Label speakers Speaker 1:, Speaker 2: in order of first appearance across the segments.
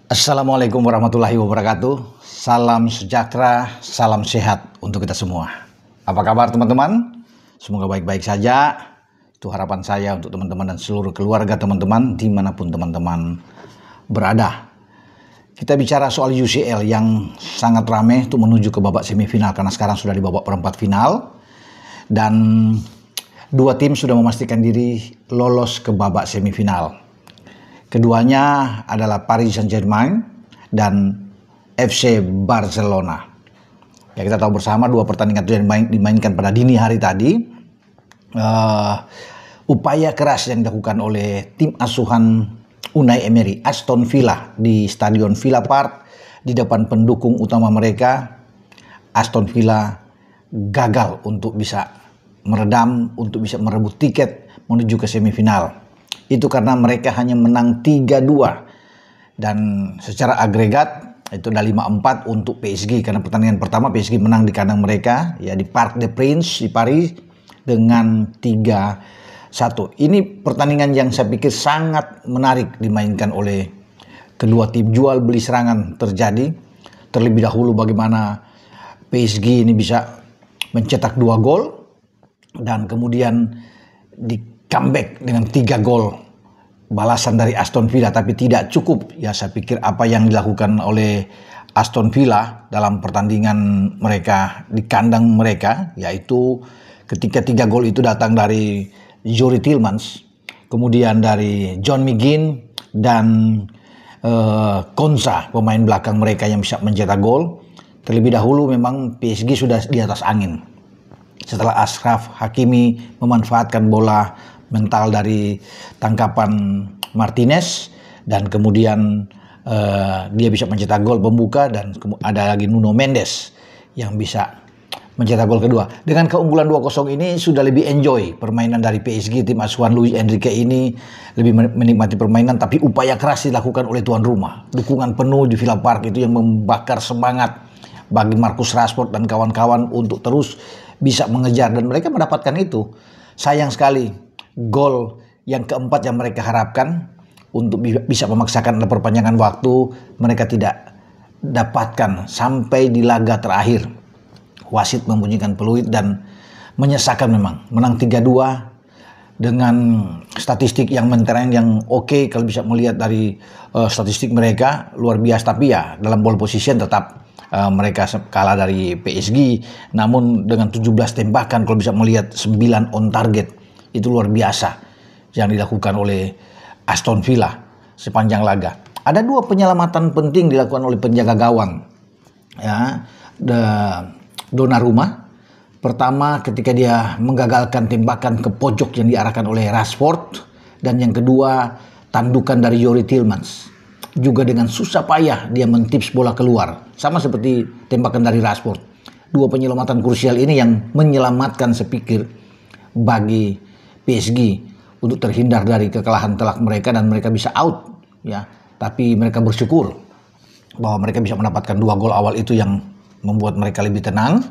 Speaker 1: Assalamualaikum warahmatullahi wabarakatuh. Salam sejahtera, salam sehat untuk kita semua. Apa kabar teman-teman? Semoga baik-baik saja. Itu harapan saya untuk teman-teman dan seluruh keluarga teman-teman dimanapun teman-teman berada. Kita bicara soal UCL yang sangat ramai untuk menuju ke babak semifinal karena sekarang sudah di babak perempat final. Dan dua tim sudah memastikan diri lolos ke babak semifinal. Keduanya adalah Paris Saint-Germain dan FC Barcelona. Ya, kita tahu bersama dua pertandingan itu yang dimainkan pada dini hari tadi. Upaya keras yang dilakukan oleh tim asuhan Unai Emery, Aston Villa di Stadion Villa Park di depan pendukung utama mereka. Aston Villa gagal untuk bisa meredam, untuk bisa merebut tiket menuju ke semifinal. Itu karena mereka hanya menang 3-2 dan secara agregat itu ada 5-4 untuk PSG karena pertandingan pertama PSG menang di kandang mereka ya di Parc des Princes di Paris dengan 3-1. Ini pertandingan yang saya pikir sangat menarik dimainkan oleh kedua tim. Jual beli serangan terjadi. Terlebih dahulu bagaimana PSG ini bisa mencetak 2 gol dan kemudian di comeback dengan 3 gol balasan dari Aston Villa, tapi tidak cukup. Ya, saya pikir apa yang dilakukan oleh Aston Villa dalam pertandingan mereka di kandang mereka, yaitu ketika 3 gol itu datang dari Youri Tielemans, kemudian dari John McGinn dan Konsa, pemain belakang mereka yang bisa mencetak gol. Terlebih dahulu memang PSG sudah di atas angin. Setelah Achraf Hakimi memanfaatkan bola mental dari tangkapan Martinez dan kemudian dia bisa mencetak gol pembuka dan ada lagi Nuno Mendes yang bisa mencetak gol kedua. Dengan keunggulan 2-0 ini sudah lebih enjoy permainan dari PSG. Tim asuhan Luis Enrique ini lebih menikmati permainan, tapi upaya keras dilakukan oleh tuan rumah. Dukungan penuh di Villa Park itu yang membakar semangat bagi Marcus Rashford dan kawan-kawan untuk terus bisa mengejar dan mereka mendapatkan itu. Sayang sekali gol yang keempat yang mereka harapkan untuk bisa memaksakan perpanjangan waktu mereka tidak dapatkan sampai di laga terakhir. Wasit membunyikan peluit dan menyesakan memang. Menang 3-2 dengan statistik yang mentereng yang oke kalau bisa melihat dari statistik mereka luar biasa, tapi ya dalam ball position tetap mereka kalah dari PSG, namun dengan 17 tembakan kalau bisa melihat 9 on target. Itu luar biasa yang dilakukan oleh Aston Villa sepanjang laga. Ada 2 penyelamatan penting dilakukan oleh penjaga gawang. Ya, Donnarumma. Pertama ketika dia menggagalkan tembakan ke pojok yang diarahkan oleh Rashford, dan yang kedua tandukan dari Youri Tielemans. Juga dengan susah payah dia mentips bola keluar, sama seperti tembakan dari Rashford. 2 penyelamatan krusial ini yang menyelamatkan sepikir bagi PSG untuk terhindar dari kekalahan telak mereka dan mereka bisa out ya. Tapi mereka bersyukur bahwa mereka bisa mendapatkan 2 gol awal itu yang membuat mereka lebih tenang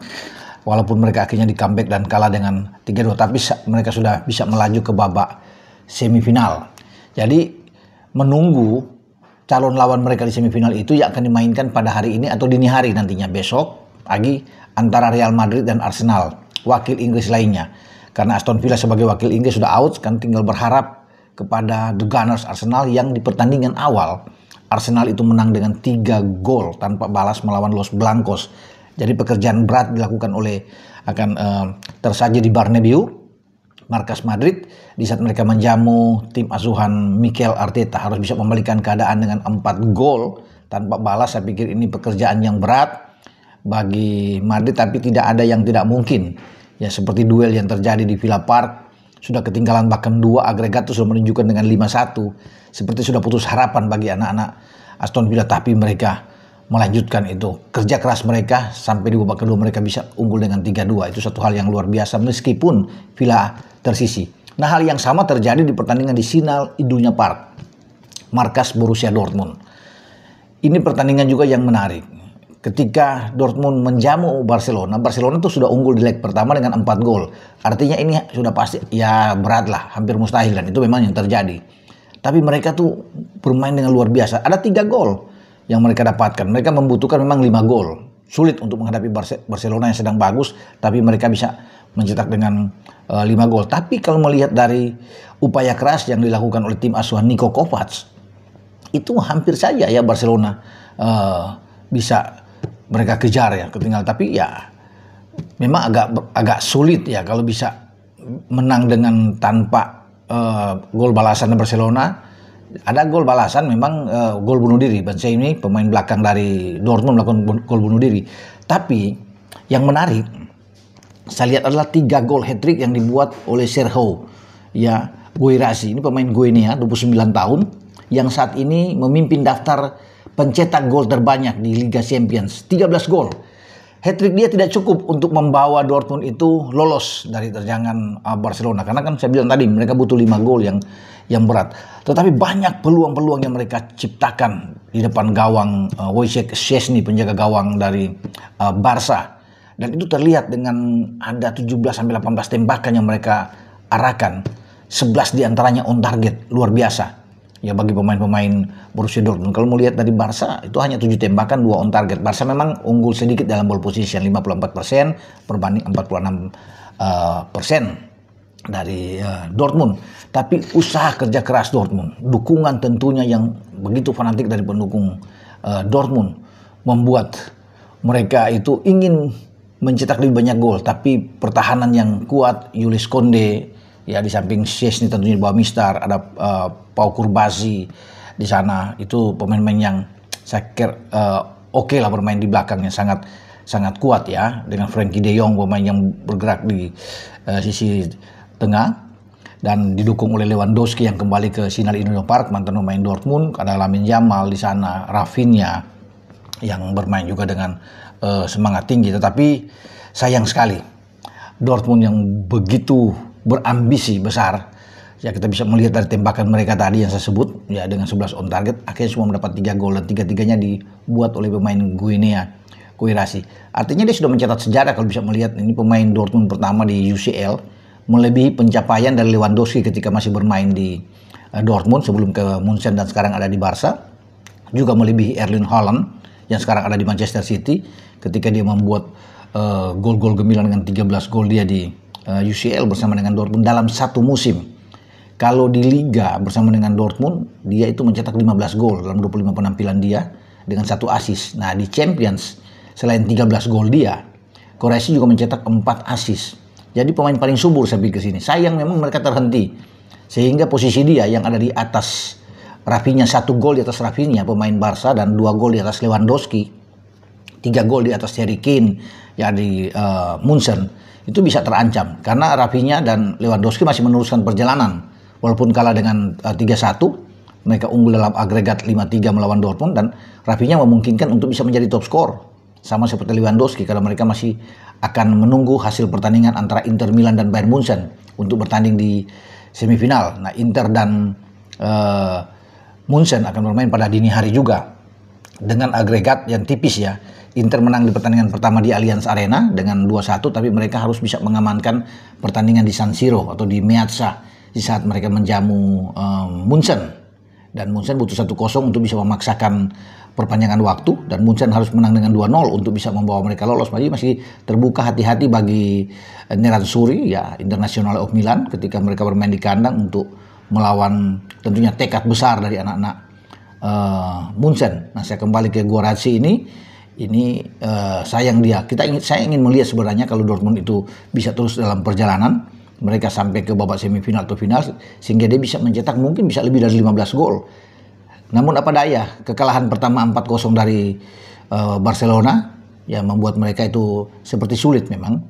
Speaker 1: walaupun mereka akhirnya di comeback dan kalah dengan 3-2, tapi mereka sudah bisa melaju ke babak semifinal. Jadi menunggu calon lawan mereka di semifinal itu yang akan dimainkan pada hari ini atau dini hari nantinya besok pagi antara Real Madrid dan Arsenal, wakil Inggris lainnya. Karena Aston Villa sebagai wakil Inggris sudah out, kan tinggal berharap kepada The Gunners Arsenal yang di pertandingan awal Arsenal itu menang dengan 3 gol tanpa balas melawan Los Blancos. Jadi pekerjaan berat dilakukan oleh tersaji di Bernabeu, markas Madrid, di saat mereka menjamu tim asuhan Mikel Arteta. Harus bisa membalikan keadaan dengan 4 gol tanpa balas. Saya pikir ini pekerjaan yang berat bagi Madrid, tapi tidak ada yang tidak mungkin. Ya, seperti duel yang terjadi di Villa Park, sudah ketinggalan bahkan 2 agregat itu sudah menunjukkan dengan 5-1. Seperti sudah putus harapan bagi anak-anak Aston Villa, tapi mereka melanjutkan itu. Kerja keras mereka sampai di babak kedua mereka bisa unggul dengan 3-2. Itu satu hal yang luar biasa meskipun Villa tersisi. Nah, hal yang sama terjadi di pertandingan di Signal Iduna Park, markas Borussia Dortmund. Ini pertandingan juga yang menarik. Ketika Dortmund menjamu Barcelona, Barcelona itu sudah unggul di leg pertama dengan 4 gol. Artinya ini sudah pasti ya berat lah, hampir mustahil, dan itu memang yang terjadi. Tapi mereka tuh bermain dengan luar biasa. Ada 3 gol yang mereka dapatkan. Mereka membutuhkan memang 5 gol. Sulit untuk menghadapi Barcelona yang sedang bagus, tapi mereka bisa mencetak dengan 5 gol. Tapi kalau melihat dari upaya keras yang dilakukan oleh tim asuhan Niko Kovac, itu hampir saja ya Barcelona bisa mereka kejar ya, ketinggal. Tapi ya memang agak sulit ya kalau bisa menang dengan tanpa gol balasan Barcelona. Ada gol balasan memang, gol bunuh diri. Benzema ini pemain belakang dari Dortmund melakukan gol bunuh diri. Tapi yang menarik saya lihat adalah 3 gol hat-trick yang dibuat oleh Sergio ya Guirassy. Ini pemain Guinea 29 tahun yang saat ini memimpin daftar pencetak gol terbanyak di Liga Champions, 13 gol. Hat-trick dia tidak cukup untuk membawa Dortmund itu lolos dari terjangan Barcelona. Karena kan saya bilang tadi mereka butuh 5 gol yang berat. Tetapi banyak peluang-peluang yang mereka ciptakan di depan gawang Wojciech Szczęsny, penjaga gawang dari Barca. Dan itu terlihat dengan ada 17-18 tembakan yang mereka arahkan. 11 diantaranya on target, luar biasa. Ya bagi pemain-pemain Borussia Dortmund. Kalau mau lihat dari Barca itu hanya 7 tembakan, 2 on target. Barca memang unggul sedikit dalam ball position, 54% berbanding 46% dari Dortmund. Tapi usaha kerja keras Dortmund, dukungan tentunya yang begitu fanatik dari pendukung Dortmund membuat mereka itu ingin mencetak lebih banyak gol. Tapi pertahanan yang kuat, Jules Koundé ya di samping Szczęsny tentunya di bawah Mistar, ada Pau Kurbasi di sana. Itu pemain-pemain yang saya kira oke lah bermain di belakangnya, sangat kuat ya, dengan Frenkie de Jong pemain yang bergerak di sisi tengah dan didukung oleh Lewandowski yang kembali ke Signal Iduna Park, mantan pemain Dortmund. Ada Lamine Yamal di sana, Rafinha yang bermain juga dengan semangat tinggi. Tetapi sayang sekali Dortmund yang begitu berambisi besar ya, kita bisa melihat dari tembakan mereka tadi yang saya sebut ya, dengan 11 on target akhirnya semua mendapat 3 gol dan 3-3-nya dibuat oleh pemain Guinea Guirassy. Artinya dia sudah mencatat sejarah kalau bisa melihat ini pemain Dortmund pertama di UCL, melebihi pencapaian dari Lewandowski ketika masih bermain di Dortmund sebelum ke Munchen dan sekarang ada di Barca, juga melebihi Erling Haaland yang sekarang ada di Manchester City ketika dia membuat gol-gol gemilang dengan 13 gol dia di UCL bersama dengan Dortmund dalam satu musim. Kalau di Liga bersama dengan Dortmund, dia itu mencetak 15 gol dalam 25 penampilan dia dengan 1 assist. Nah di Champions, selain 13 gol dia, Guirassy juga mencetak 4 assist. Jadi pemain paling subur saya pikir sini. Sayang memang mereka terhenti. Sehingga posisi dia yang ada di atas Rafinha, 1 gol di atas Rafinha pemain Barca dan 2 gol di atas Lewandowski, 3 gol di atas Harry Kane ya di Munchen, itu bisa terancam karena Rafinha dan Lewandowski masih meneruskan perjalanan walaupun kalah dengan 3-1. Mereka unggul dalam agregat 5-3 melawan Dortmund dan Rafinha memungkinkan untuk bisa menjadi top skor sama seperti Lewandowski karena mereka masih akan menunggu hasil pertandingan antara Inter Milan dan Bayern Munchen untuk bertanding di semifinal. Nah Inter dan Munchen akan bermain pada dini hari juga dengan agregat yang tipis ya. Inter menang di pertandingan pertama di Allianz Arena dengan 2-1, tapi mereka harus bisa mengamankan pertandingan di San Siro atau di Meazza di saat mereka menjamu Munchen. Dan Munchen butuh 1-0 untuk bisa memaksakan perpanjangan waktu, dan Munchen harus menang dengan 2-0 untuk bisa membawa mereka lolos. Jadi masih terbuka hati-hati bagi Nerazzurri ya, Internazionale of Milan ketika mereka bermain di kandang untuk melawan tentunya tekad besar dari anak-anak Munchen. Nah saya kembali ke Guirassy ini sayang dia. Saya ingin melihat sebenarnya kalau Dortmund itu bisa terus dalam perjalanan mereka sampai ke babak semifinal atau final sehingga dia bisa mencetak mungkin bisa lebih dari 15 gol. Namun apa daya, kekalahan pertama 4-0 dari Barcelona ya membuat mereka itu seperti sulit memang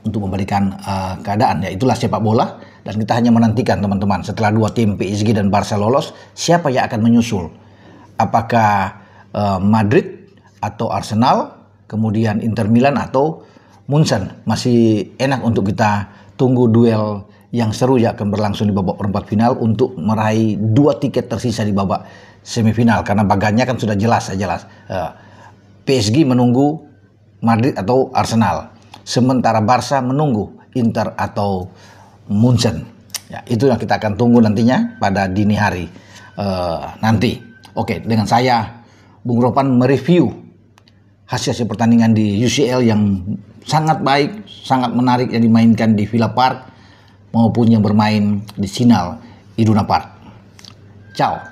Speaker 1: untuk membalikan keadaan. Ya itulah sepak bola dan kita hanya menantikan teman-teman setelah 2 tim PSG dan Barca lolos, siapa yang akan menyusul? Apakah Madrid atau Arsenal, kemudian Inter Milan atau Munchen? Masih enak untuk kita tunggu duel yang seru ya akan berlangsung di babak perempat final untuk meraih 2 tiket tersisa di babak semifinal karena bagannya kan sudah jelas. PSG menunggu Madrid atau Arsenal, sementara Barca menunggu Inter atau Munchen. Ya, itu yang kita akan tunggu nantinya pada dini hari nanti. Oke, dengan saya Bung Ropan mereview hasil pertandingan di UCL yang sangat baik, sangat menarik yang dimainkan di Villa Park maupun yang bermain di Signal Iduna Park. Ciao.